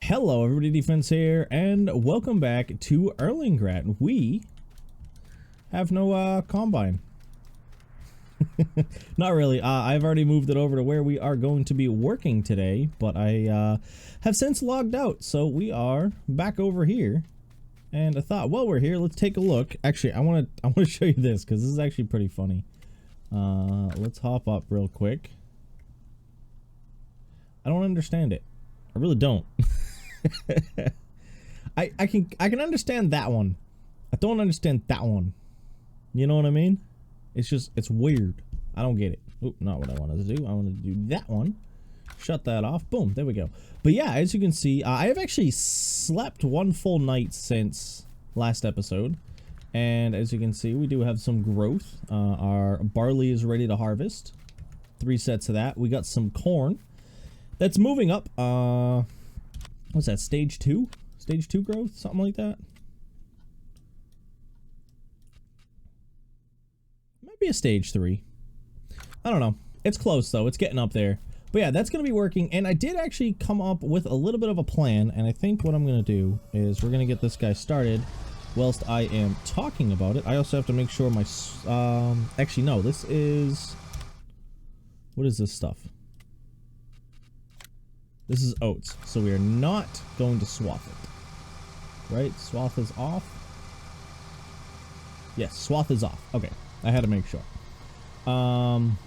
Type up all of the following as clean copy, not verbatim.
Hello everybody, Defense here, and welcome back to Erlengrat. We have no combine. Not really. I've already moved it over to where we are going to be working today, but I have since logged out, so we are back over here. And I thought, while we're here, let's take a look. Actually, I want to show you this because this is actually pretty funny. Let's hop up real quick. I don't understand it. I really don't. I can understand that one. I don't understand that one. You know what I mean? It's weird. I don't get it. Oop, not what I wanted to do. I wanted to do that one. Shut that off. Boom, there we go. But yeah, as you can see, I have actually slept one full night since last episode. And as you can see, we do have some growth. Our barley is ready to harvest. 3 sets of that. We got some corn that's moving up. What's that, stage 2? Stage 2 growth? Something like that? Might be a stage 3. I don't know. It's close though. It's getting up there. But yeah, that's going to be working. And I did actually come up with a little bit of a plan. And I think what I'm going to do is we're going to get this guy started whilst I am talking about it. I also have to make sure my... actually, no. This is... What is this stuff? This is oats, so we are not going to swath it. Right? Swath is off. Yes, swath is off. Okay, I had to make sure. I'm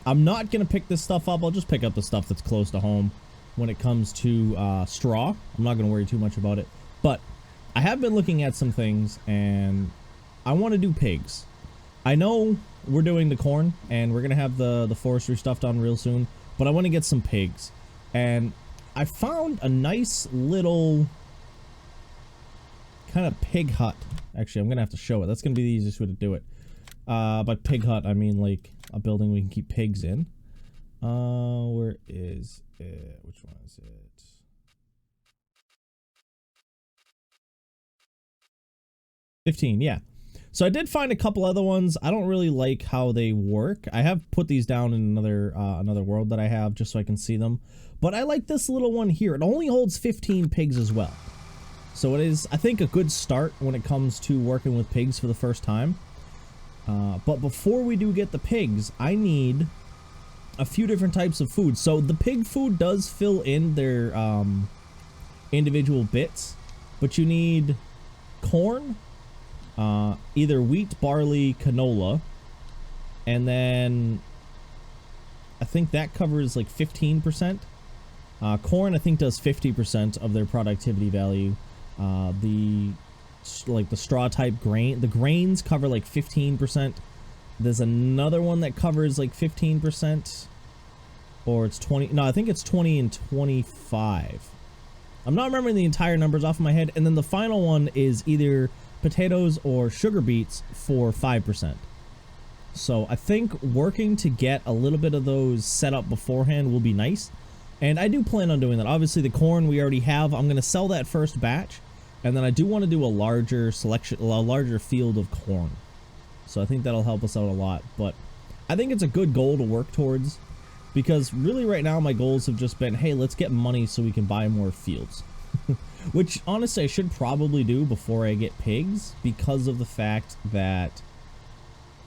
not going to pick this stuff up. I'll just pick up the stuff that's close to home when it comes to straw. I'm not going to worry too much about it. But I have been looking at some things, and I want to do pigs. I know we're doing the corn, and we're going to have the forestry stuff done real soon, but I want to get some pigs. And I found a nice little kind of pig hut. Actually, I'm going to have to show it. That's going to be the easiest way to do it. By pig hut, I mean like a building we can keep pigs in. Where is it? Which one is it? $15, yeah. So I did find a couple other ones. I don't really like how they work. I have put these down in another world that I have just so I can see them. But I like this little one here. It only holds 15 pigs as well. So it is, I think, a good start when it comes to working with pigs for the first time. But before we do get the pigs, I need a few different types of food. So the pig food does fill in their individual bits. But you need corn, either wheat, barley, canola, and then I think that covers like 15%. Corn I think does 50% of their productivity value. The straw type grain, the grains cover like 15%. There's another one that covers like 15%, or it's 20. No, I think it's 20 and 25. I'm not remembering the entire numbers off of my head. And then the final one is either potatoes or sugar beets for 5%. So I think working to get a little bit of those set up beforehand will be nice. And I do plan on doing that. Obviously the corn we already have. I'm going to sell that first batch. And then I do want to do a larger selection, a larger field of corn. So I think that'll help us out a lot. But I think it's a good goal to work towards. Because really right now my goals have just been, hey, let's get money so we can buy more fields. Which, honestly, I should probably do before I get pigs, because of the fact that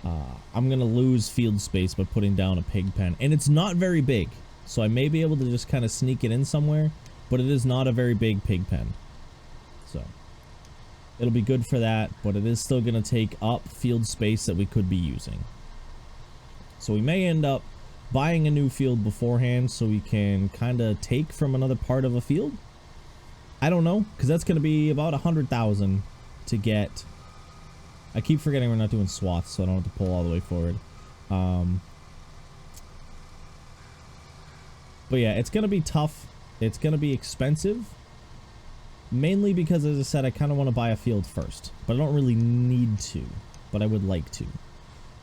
I'm going to lose field space by putting down a pig pen. And it's not very big, so I may be able to just kind of sneak it in somewhere, but it is not a very big pig pen. So, it'll be good for that, but it is still going to take up field space that we could be using. So we may end up buying a new field beforehand so we can kind of take from another part of a field. I don't know, because that's going to be about 100,000 to get. I keep forgetting we're not doing swaths, so I don't have to pull all the way forward. But yeah, it's going to be tough. It's going to be expensive. Mainly because, as I said, I kind of want to buy a field first. But I don't really need to. But I would like to.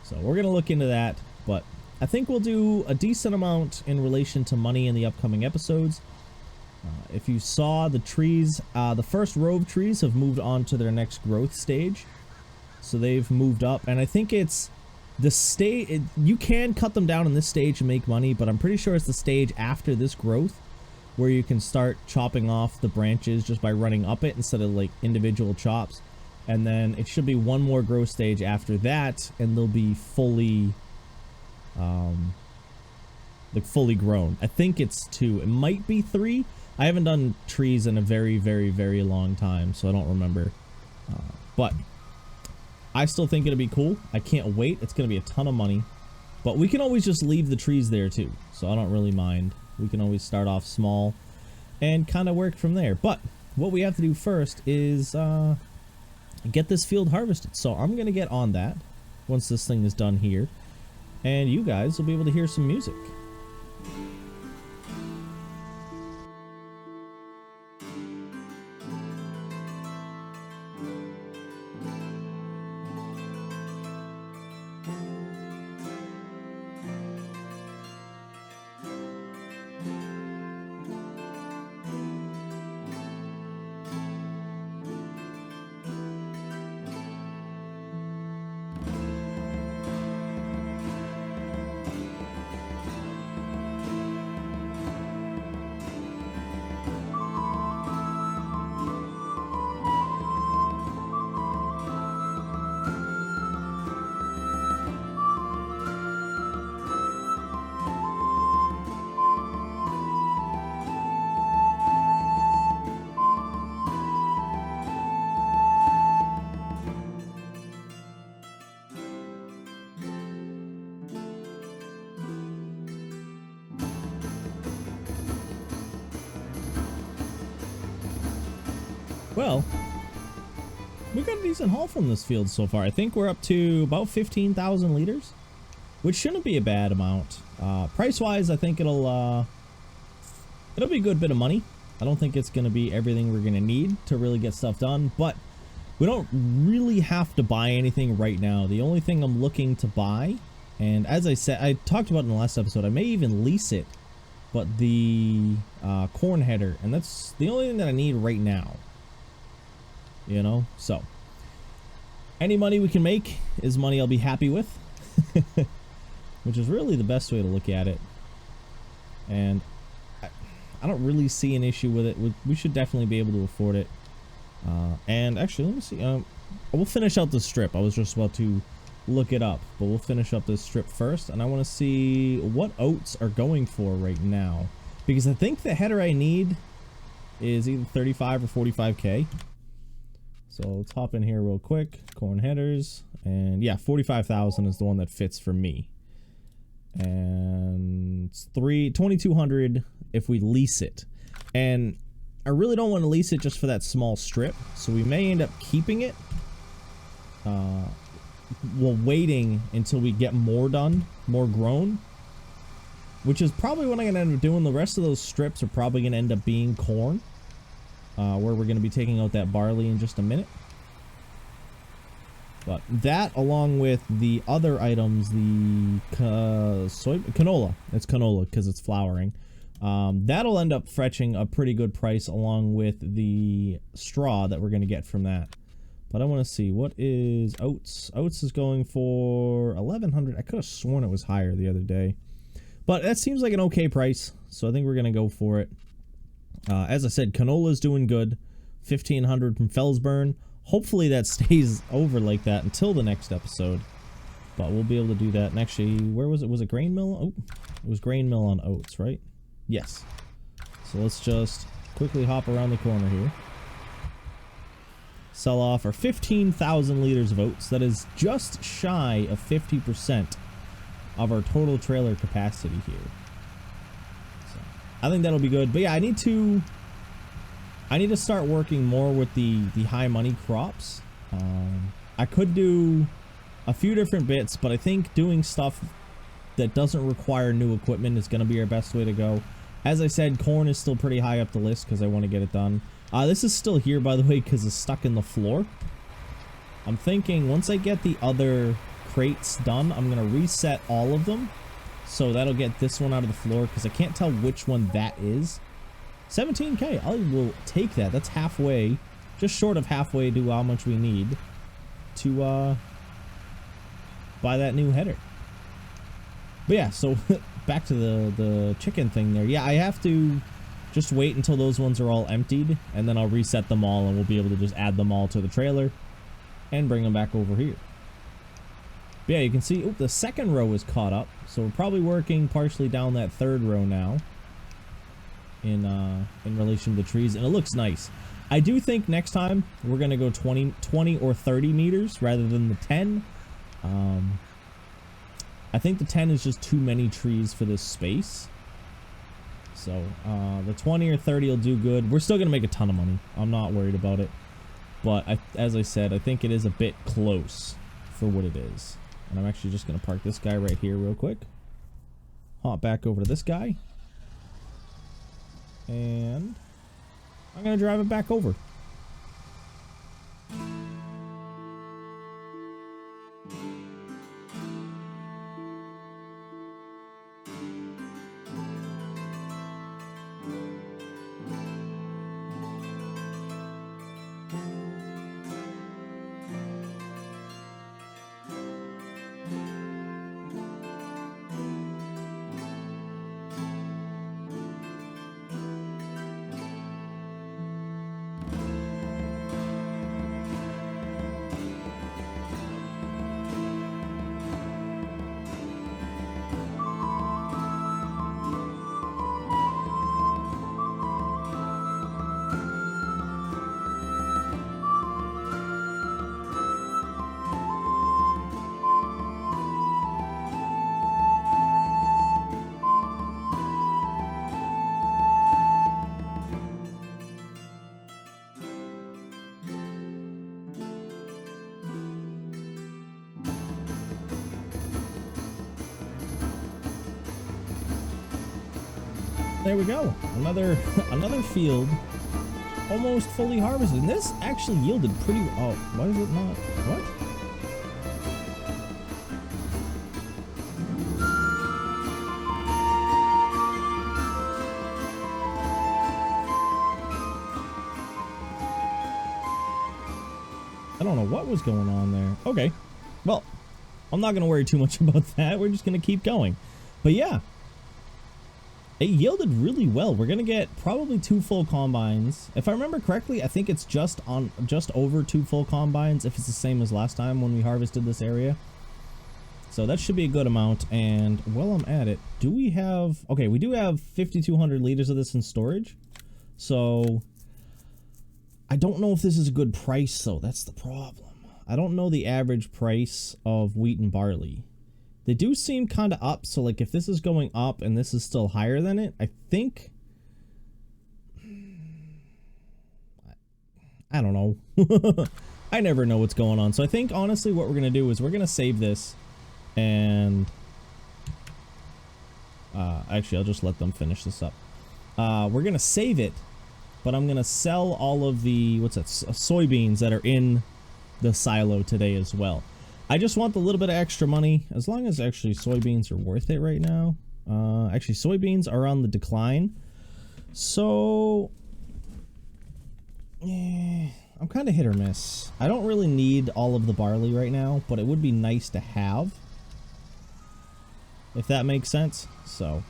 So we're going to look into that. But I think we'll do a decent amount in relation to money in the upcoming episodes. If you saw the trees, the first row of trees have moved on to their next growth stage. So they've moved up. And I think it's the stage, you can cut them down in this stage and make money, but I'm pretty sure it's the stage after this growth where you can start chopping off the branches just by running up it instead of like individual chops. And then it should be one more growth stage after that, and they'll be fully, like fully grown. I think it's 2. It might be 3. I haven't done trees in a very, very, very long time, so I don't remember. But I still think it'll be cool. I can't wait. It's going to be a ton of money. But we can always just leave the trees there too, so I don't really mind. We can always start off small and kind of work from there. But what we have to do first is get this field harvested. So I'm going to get on that once this thing is done here. And you guys will be able to hear some music. Well, we got a decent haul from this field so far. I think we're up to about 15,000 liters, which shouldn't be a bad amount. Price-wise, I think it'll be a good bit of money. I don't think it's going to be everything we're going to need to really get stuff done, but we don't really have to buy anything right now. The only thing I'm looking to buy, and as I said, I talked about in the last episode, I may even lease it, but the corn header, and that's the only thing that I need right now. You know, so any money we can make is money I'll be happy with, which is really the best way to look at it. And I don't really see an issue with it. We should definitely be able to afford it. And actually, let me see. We'll finish out the strip. I was just about to look it up, but we'll finish up this strip first. And I want to see what oats are going for right now, because I think the header I need is either 35 or 45K. So let's hop in here real quick. Corn headers, and yeah, 45,000 is the one that fits for me. And it's 2,200 if we lease it. And I really don't want to lease it just for that small strip, so we may end up keeping it. Well, waiting until we get more done, more grown, which is probably what I'm gonna end up doing. The rest of those strips are probably gonna end up being corn. Where we're going to be taking out that barley in just a minute. But that, along with the other items, the canola. It's canola because it's flowering. That'll end up fetching a pretty good price along with the straw that we're going to get from that. But I want to see, what is oats? Oats is going for 1,100. I could have sworn it was higher the other day. But that seems like an okay price, so I think we're going to go for it. As I said, canola's doing good. 1,500 from Felsburn. Hopefully that stays over like that until the next episode. But we'll be able to do that. And actually, where was it? Was it grain mill? Oh, it was grain mill on oats, right? Yes. So let's just quickly hop around the corner here. Sell off our 15,000 liters of oats. That is just shy of 50% of our total trailer capacity here. I think that'll be good. But yeah, I need to start working more with the high money crops. I could do a few different bits, but I think doing stuff that doesn't require new equipment is going to be our best way to go. As I said, corn is still pretty high up the list because I want to get it done. This is still here, by the way, because it's stuck in the floor. I'm thinking once I get the other crates done, I'm going to reset all of them. So that'll get this one out of the floor, because I can't tell which one that is. 17K, I will take that. That's halfway, just short of halfway to how much we need to buy that new header. But yeah, so back to the chicken thing there. Yeah, I have to Just wait until those ones are all emptied, and then I'll reset them all, and we'll be able to just add them all to the trailer and bring them back over here. But yeah, you can see, the second row is caught up, so we're probably working partially down that third row now in relation to the trees, and it looks nice. I do think next time we're going to go 20 or 30 meters rather than the 10. I think the 10 is just too many trees for this space. So, the 20 or 30 will do good. We're still going to make a ton of money. I'm not worried about it. But, as I said, I think it is a bit close for what it is. And I'm actually just going to park this guy right here real quick. Hop back over to this guy. And I'm going to drive it back over. There we go. Another field almost fully harvested. And this actually yielded pretty... Oh, why is it not? What? I don't know what was going on there. Okay. Well, I'm not going to worry too much about that. We're just going to keep going. But yeah. It yielded really well. We're gonna get probably 2 full combines. If I remember correctly, I think it's just over 2 full combines if it's the same as last time when we harvested this area. So that should be a good amount. And while I'm at it, do we have... Okay, we do have 5,200 liters of this in storage. So I don't know if this is a good price though. That's the problem. I don't know the average price of wheat and barley. They do seem kind of up, so like if this is going up and this is still higher than it, I think... I don't know. I never know what's going on. So I think, honestly, what we're going to do is we're going to save this and... actually, I'll just let them finish this up. We're going to save it, but I'm going to sell all of the, soybeans that are in the silo today as well. I just want a little bit of extra money, as long as actually soybeans are worth it right now. Actually, soybeans are on the decline. So, I'm kind of hit or miss. I don't really need all of the barley right now, but it would be nice to have. If that makes sense. So,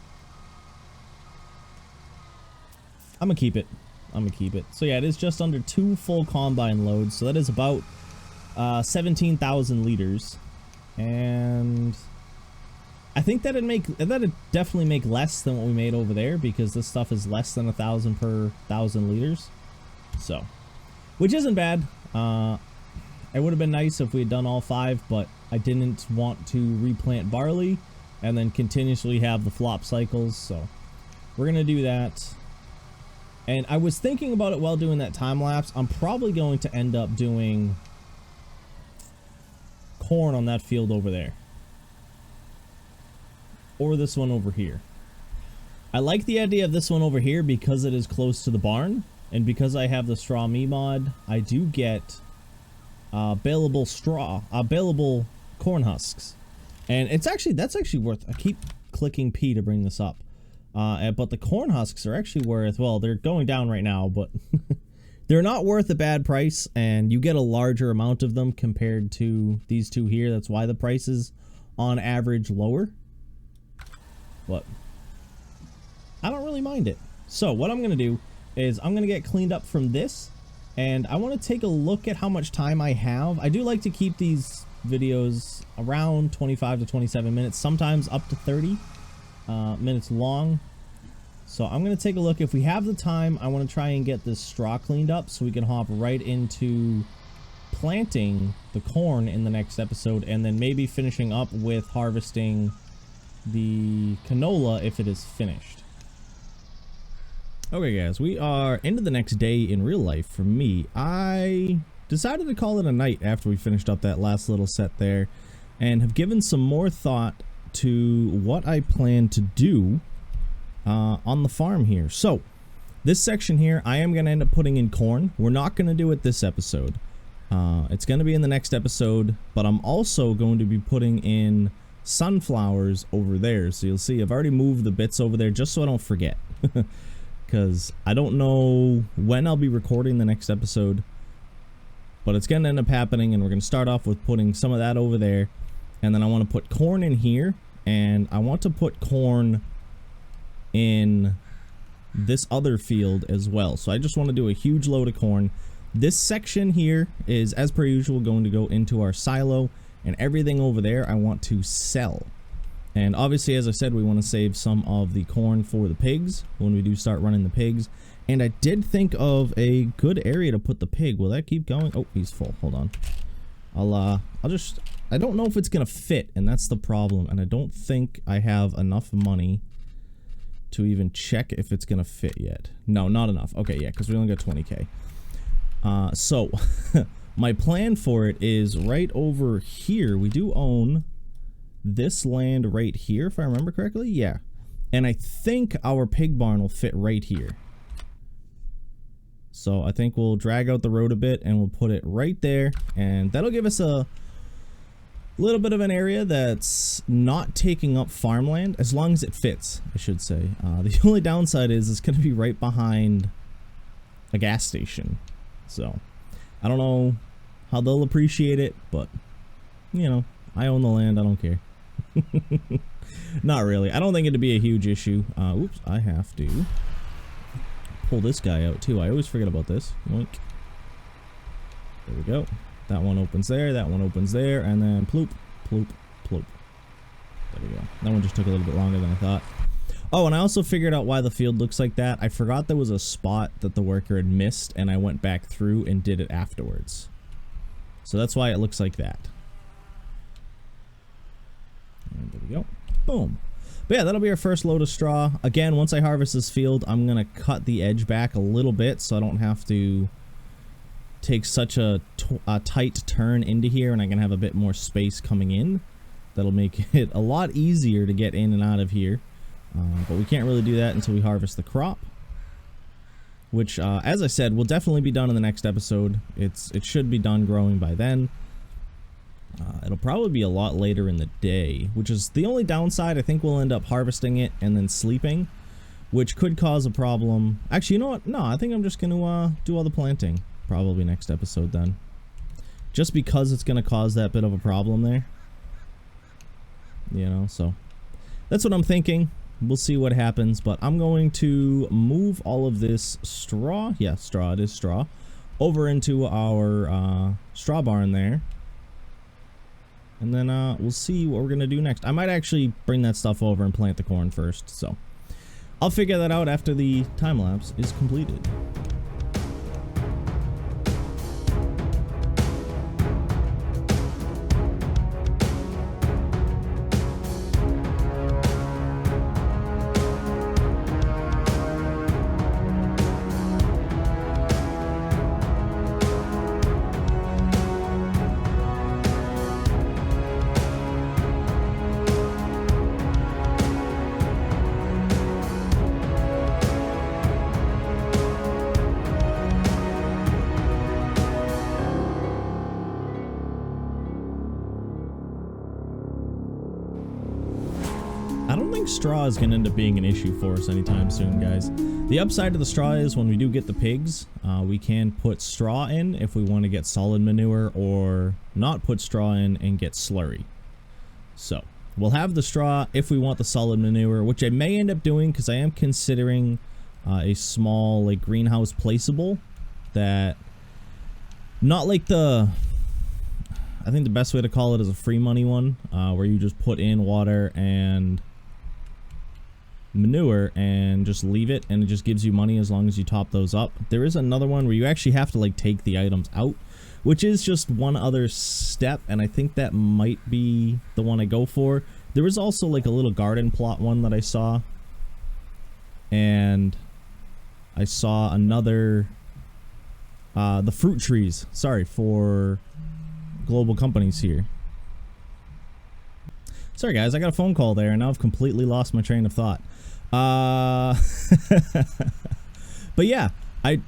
I'm going to keep it. So yeah, it is just under 2 full combine loads. So that is about 17,000 liters, and I think that'd definitely make less than what we made over there, because this stuff is less than 1,000 per 1,000 liters. So, which isn't bad. It would have been nice if we had done all 5, but I didn't want to replant barley and then continuously have the flop cycles. So we're gonna do that. And I was thinking about it while doing that time lapse. I'm probably going to end up doing corn on that field over there, or this one over here. I like the idea of this one over here because it is close to the barn, and because I have the straw me mod, I do get baleable corn husks, and that's actually worth... I keep clicking P to bring this up, but the corn husks are actually worth... Well, they're going down right now, but they're not worth a bad price, and you get a larger amount of them compared to these two here. That's why the price is, on average, lower. But I don't really mind it. So what I'm going to do is I'm going to get cleaned up from this, and I want to take a look at how much time I have. I do like to keep these videos around 25 to 27 minutes, sometimes up to 30 minutes long. So I'm going to take a look. If we have the time, I want to try and get this straw cleaned up so we can hop right into planting the corn in the next episode, and then maybe finishing up with harvesting the canola if it is finished. Okay guys, we are into the next day in real life for me. I decided to call it a night after we finished up that last little set there, and have given some more thought to what I plan to do on the farm here. So this section here, I am going to end up putting in corn. We're not going to do it this episode. It's going to be in the next episode, but I'm also going to be putting in sunflowers over there. So you'll see I've already moved the bits over there just so I don't forget. Because I don't know when I'll be recording the next episode, but it's going to end up happening, and we're going to start off with putting some of that over there, and then I want to put corn in here, and I want to put corn in this other field as well. So I just want to do a huge load of corn. This section here is, as per usual, going to go into our silo, and everything over there I want to sell. And obviously, as I said, we want to save some of the corn for the pigs when we do start running the pigs. And I did think of a good area to put the pig. Will that keep going? Oh, he's full. Hold on. I don't know if it's going to fit, and that's the problem. And I don't think I have enough money to even check if it's going to fit yet. No, not enough. Okay, yeah, because we only got 20K. So my plan for it is right over here. We do own this land right here, if I remember correctly. Yeah. And I think our pig barn will fit right here. So I think we'll drag out the road a bit and we'll put it right there. And that'll give us a little bit of an area that's not taking up farmland, as long as it fits, I should say. The only downside is it's going to be right behind a gas station. So I don't know how they'll appreciate it, but you know, I own the land, I don't care. Not really. I don't think it'd be a huge issue. Oops, I have to pull this guy out too. I always forget about this. Yoink. There we go. That one opens there, that one opens there, and then ploop, ploop, ploop. There we go. That one just took a little bit longer than I thought. Oh, and I also figured out why the field looks like that. I forgot there was a spot that the worker had missed, and I went back through and did it afterwards. So that's why it looks like that. And there we go. Boom. But yeah, that'll be our first load of straw. Again, once I harvest this field, I'm going to cut the edge back a little bit so I don't have to take such a tight turn into here, and I can have a bit more space coming in. That'll make it a lot easier to get in and out of here. But we can't really do that until we harvest the crop, which, as I said, will definitely be done in the next episode. It should be done growing by then. It'll probably be a lot later in the day, which is the only downside. I think we'll end up harvesting it and then sleeping, which could cause a problem. Actually, you know what? No, I think I'm just going to do all the planting probably next episode then, just because it's going to cause that bit of a problem there. You know, so that's what I'm thinking. We'll see what happens, but I'm going to move all of this straw. Yeah, straw. It is straw. Over into our straw barn there. And then we'll see what we're going to do next. I might actually bring that stuff over and plant the corn first. So I'll figure that out after the time lapse is completed. I don't think straw is going to end up being an issue for us anytime soon, guys. The upside of the straw is when we do get the pigs, we can put straw in if we want to get solid manure, or not put straw in and get slurry. So we'll have the straw if we want the solid manure, which I may end up doing because I am considering a small like greenhouse placeable that, not like the, I think the best way to call it is a free money one, where you just put in water and manure and just leave it, and it just gives you money as long as you top those up. There is another one where you actually have to like take the items out, which is just one other step, and I think that might be the one I go for. There was also like a little garden plot one that I saw, and I saw another, the fruit trees, sorry, for global companies here. Sorry guys, I got a phone call there and now I've completely lost my train of thought. But yeah, I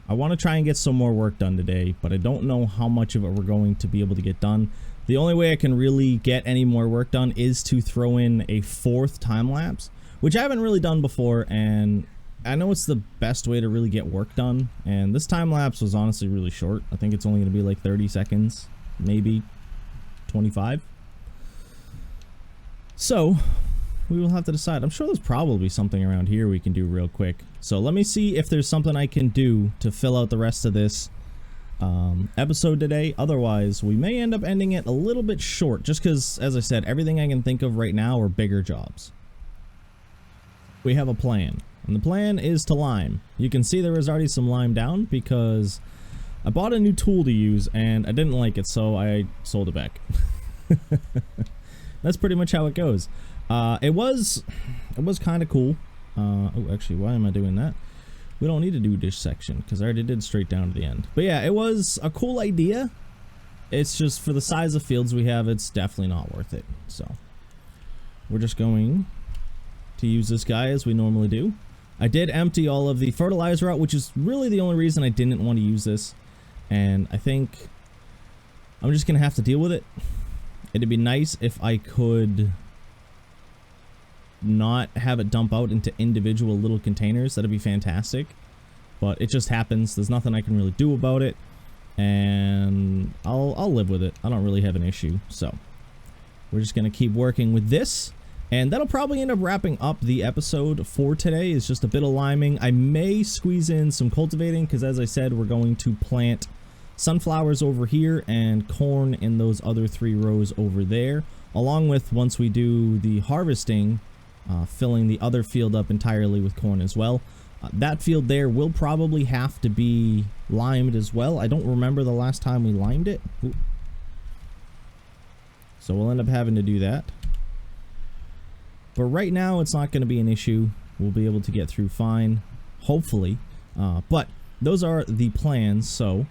want to try and get some more work done today, but I don't know how much of it we're going to be able to get done. The only way I can really get any more work done is to throw in a 4th time lapse, which I haven't really done before, and I know it's the best way to really get work done. And this time lapse was honestly really short. I think it's only going to be like 30 seconds, maybe 25. So we will have to decide. I'm sure there's probably something around here we can do real quick. So let me see if there's something I can do to fill out the rest of this episode today. Otherwise, we may end up ending it a little bit short, just because, as I said, everything I can think of right now are bigger jobs. We have a plan, and the plan is to lime. You can see there is already some lime down because I bought a new tool to use and I didn't like it, so I sold it back. That's pretty much how it goes. It was kind of cool. Oh, actually, why am I doing that? We don't need to do this section because I already did straight down to the end. But yeah, it was a cool idea. It's just for the size of fields we have, it's definitely not worth it. So we're just going to use this guy as we normally do. I did empty all of the fertilizer out, which is really the only reason I didn't want to use this. And I think I'm just going to have to deal with it. It'd be nice if I could not have it dump out into individual little containers. That'd be fantastic. But it just happens. There's nothing I can really do about it. And I'll live with it. I don't really have an issue. So we're just going to keep working with this. And that'll probably end up wrapping up the episode for today. It's just a bit of liming. I may squeeze in some cultivating because, as I said, we're going to plant sunflowers over here and corn in those other 3 rows over there. Along with, once we do the harvesting, filling the other field up entirely with corn as well. That field there will probably have to be limed as well. I don't remember the last time we limed it. Ooh. So we'll end up having to do that. But right now, it's not going to be an issue. We'll be able to get through fine, hopefully. But those are the plans. So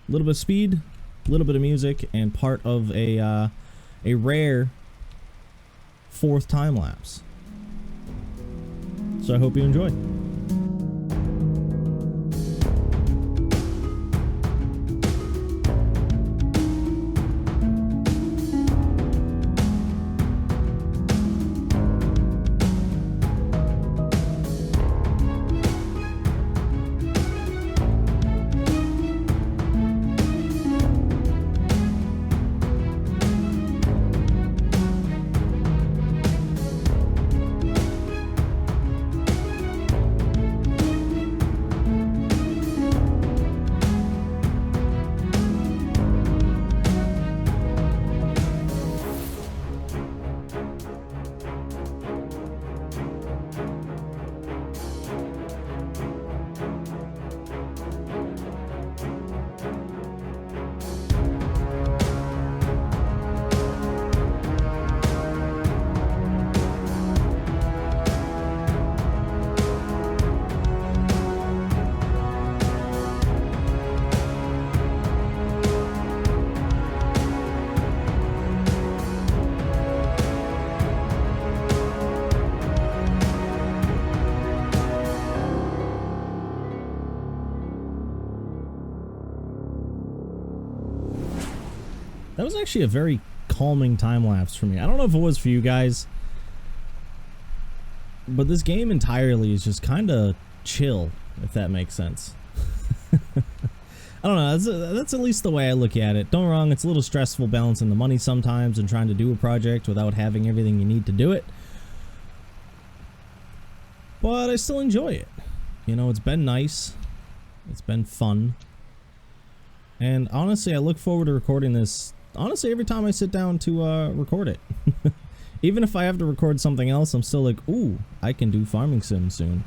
a little bit of speed, a little bit of music, and part of a rare 4th time lapse. So I hope you enjoy. That was actually a very calming time lapse for me. I don't know if it was for you guys, but this game entirely is just kind of chill, if that makes sense. I don't know, that's at least the way I look at it. Don't get me wrong, it's a little stressful balancing the money sometimes and trying to do a project without having everything you need to do it. but I still enjoy it. You know, it's been nice. It's been fun. And honestly, I look forward to recording this, honestly, every time I sit down to record it. Even if I have to record something else, I'm still like, ooh, I can do Farming Sim soon.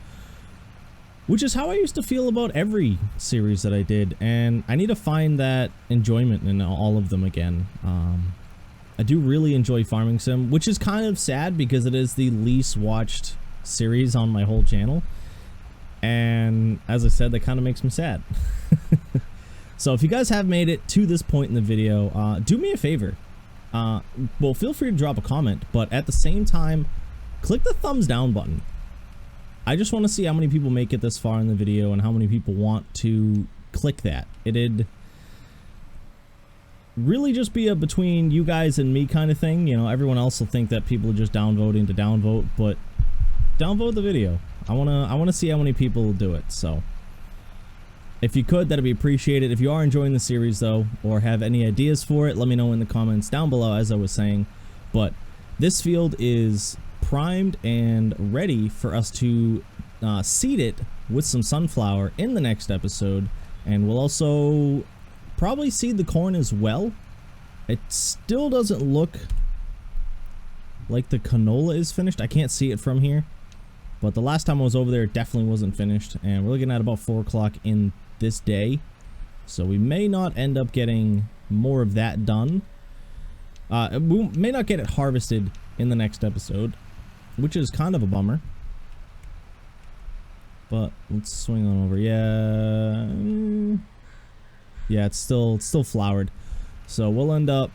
Which is how I used to feel about every series that I did, and I need to find that enjoyment in all of them again. I do really enjoy Farming Sim, which is kind of sad because it is the least watched series on my whole channel. And as I said, that kind of makes me sad. So if you guys have made it to this point in the video, do me a favor. Well, feel free to drop a comment, but at the same time, click the thumbs down button. I just want to see how many people make it this far in the video and how many people want to click that. It'd really just be a between you guys and me kind of thing. You know, everyone else will think that people are just downvoting to downvote, but downvote the video. I wanna see how many people will do it. So if you could, that'd be appreciated. If you are enjoying the series though, or have any ideas for it, let me know in the comments down below, as I was saying. But this field is primed and ready for us to seed it with some sunflower in the next episode, and we'll also probably seed the corn as well. It still doesn't look like the canola is finished. I can't see it from here, but the last time I was over there, it definitely wasn't finished, and we're looking at about 4 o'clock in this day, so we may not end up getting more of that done. We may not get it harvested in the next episode, which is kind of a bummer. But let's swing on over. Yeah, it's still flowered. So we'll end up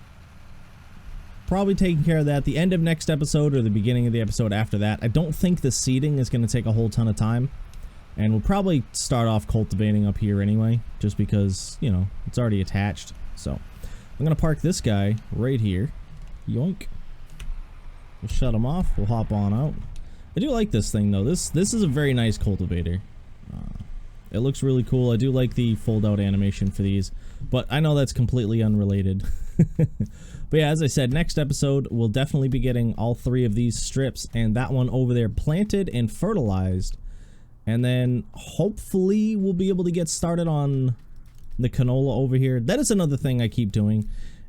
probably taking care of that at the end of next episode or the beginning of the episode after that. I don't think the seeding is going to take a whole ton of time. And we'll probably start off cultivating up here anyway, just because, you know, it's already attached. So I'm going to park this guy right here. Yoink. We'll shut him off. We'll hop on out. I do like this thing though. This is a very nice cultivator. It looks really cool. I do like the fold out animation for these, but I know that's completely unrelated. But yeah, as I said, next episode we'll definitely be getting all 3 of these strips and that one over there planted and fertilized, and then hopefully we'll be able to get started on the canola over here. That is another thing I keep doing,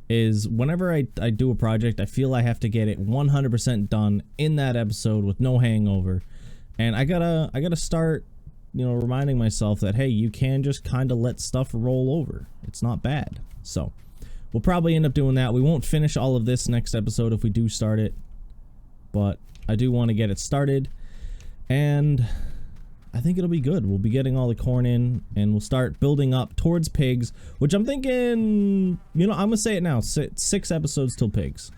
is whenever I do a project, I feel I have to get it 100% done in that episode with no hangover. And I gotta start, you know, reminding myself that, hey, you can just kind of let stuff roll over. It's not bad. So we'll probably end up doing that. We won't finish all of this next episode if we do start it, but I do want to get it started, and I think it'll be good. We'll be getting all the corn in, and we'll start building up towards pigs, which I'm thinking, you know, I'm gonna say it now, 6 episodes till pigs.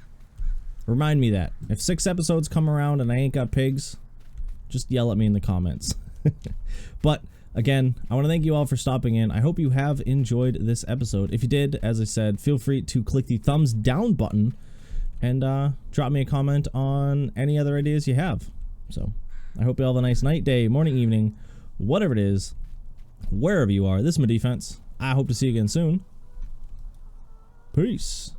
Remind me that. If 6 episodes come around and I ain't got pigs, just yell at me in the comments. But again, I want to thank you all for stopping in. I hope you have enjoyed this episode. If you did, as I said, feel free to click the thumbs down button and drop me a comment on any other ideas you have. So I hope you all have a nice night, day, morning, evening, whatever it is, wherever you are. This is my defense. I hope to see you again soon. Peace.